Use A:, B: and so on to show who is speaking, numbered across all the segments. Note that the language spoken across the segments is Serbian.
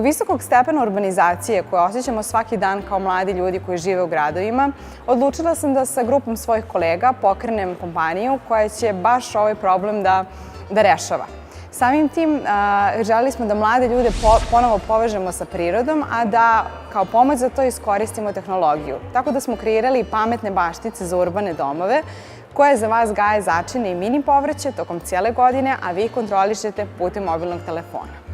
A: visokog stepena urbanizacije koje osjećamo svaki dan kao mladi ljudi koji žive u gradovima, odlučila sam da sa grupom svojih kolega pokrenem kompaniju koja će baš ovaj problem da rešava. Samim tim želeli smo da mlade ljude ponovo povežemo sa prirodom, a da kao pomoć za to iskoristimo tehnologiju. Tako da smo kreirali pametne baštice za urbane domove koje za vas gaje začine i mini povrće tokom cijele godine, a vi ih kontrolišete putem mobilnog telefona.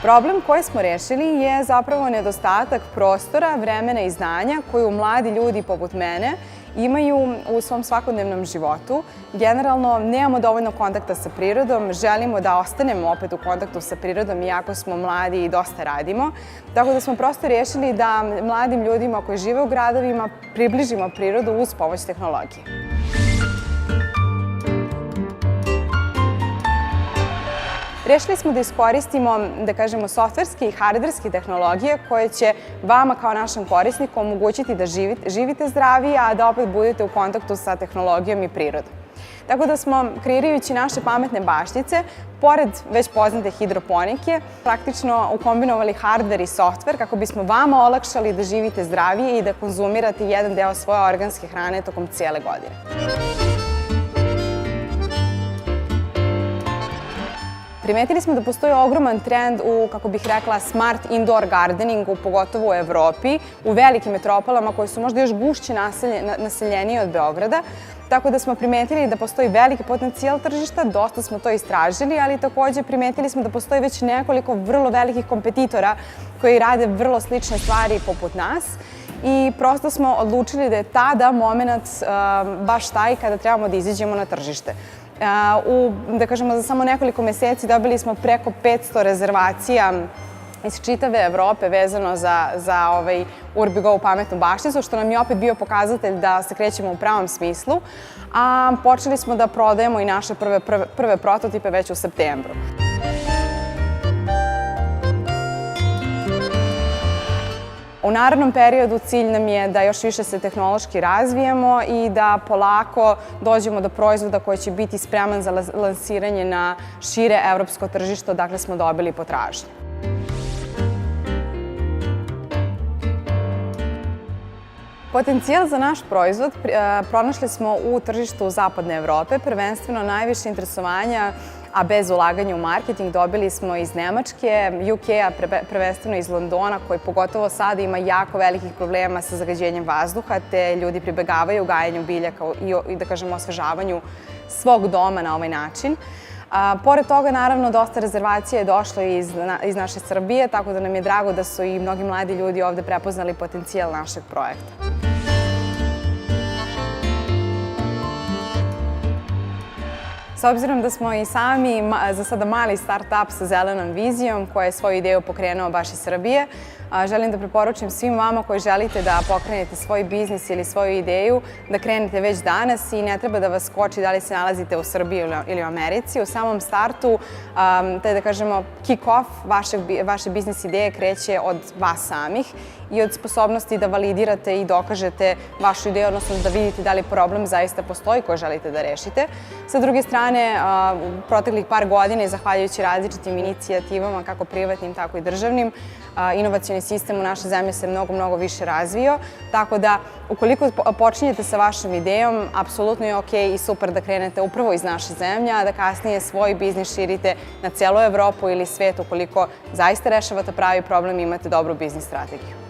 A: Problem koji smo rešili je zapravo nedostatak prostora, vremena i znanja koju mladi ljudi poput mene imaju u svom svakodnevnom životu. Generalno, nemamo dovoljno kontakta sa prirodom, želimo da ostanemo opet u kontaktu sa prirodom iako smo mladi i dosta radimo. Tako da smo prosto rešili da mladim ljudima koji žive u gradovima približimo prirodu uz pomoć tehnologije. Rešili smo da iskoristimo, da kažemo, softverske i hardverske tehnologije koje će vama kao našem korisniku omogućiti da živite zdravije, a da opet budete u kontaktu sa tehnologijom i prirodom. Tako da smo, kreirajući naše pametne baštice, pored već poznate hidroponike, praktično ukombinovali hardver i softver kako bismo vama olakšali da živite zdravije i da konzumirate jedan deo svoje organske hrane tokom cijele godine. Primetili smo da postoji ogroman trend u, kako bih rekla, smart indoor gardeningu, pogotovo u Evropi, u velikim metropolama koje su možda još gušće naseljenije od Beograda. Tako da smo primetili da postoji veliki potencijal tržišta, dosta smo to istražili, ali takođe primetili smo da postoji već nekoliko vrlo velikih kompetitora koji rade vrlo slične stvari poput nas. I prosto smo odlučili da je tada moment baš taj kada trebamo da izađemo na tržište. Da kažemo, za samo nekoliko meseci dobili smo preko 500 rezervacija iz čitave Evrope vezano za Urbigo pametnu bašticu, što nam je opet bio pokazatelj da se krećemo u pravom smislu, a počeli smo da prodajemo i naše prve prototipe već u septembru. U narednom periodu cilj nam je da još više se tehnološki razvijemo i da polako dođemo do proizvoda koji će biti spreman za lansiranje na šire evropsko tržište, odakle smo dobili potražnju. Potencijal za naš proizvod pronašli smo u tržištu Zapadne Evrope, prvenstveno najviše interesovanja, a bez ulaganja u marketing, dobili smo iz Nemačke, UK-a, prvenstveno iz Londona, koji pogotovo sada ima jako velikih problema sa zagađenjem vazduha, te ljudi pribegavaju gajenju biljaka i, da kažemo, osvežavanju svog doma na ovaj način. Pored toga, naravno, dosta rezervacija je došlo iz naše Srbije, tako da nam je drago da su i mnogi mladi ljudi ovde prepoznali potencijal našeg projekta. S obzirom da smo i sami za sada mali start-up sa zelenom vizijom koja je svoju ideju pokrenuo baš iz Srbije, želim da preporučim svim vama koji želite da pokrenete svoj biznis ili svoju ideju, da krenete već danas i ne treba da vas koči da li se nalazite u Srbiji ili u Americi. U samom startu, te da kažemo, kick-off vaše biznis ideje kreće od vas samih i od sposobnosti da validirate i dokažete vašu ideju, odnosno da vidite da li problem zaista postoji koji želite da rešite. Sa druge strane, u proteklih par godina, zahvaljujući različitim inicijativama, kako privatnim, tako i državnim, inovacioni sistem u našoj zemlji se mnogo više razvio, tako da ukoliko počinjete sa vašom idejom, apsolutno je okej i super da krenete upravo iz naše zemlje, a da kasnije svoj biznis širite na celu Evropu ili svet ukoliko zaista rešavate pravi problem i imate dobru biznis strategiju.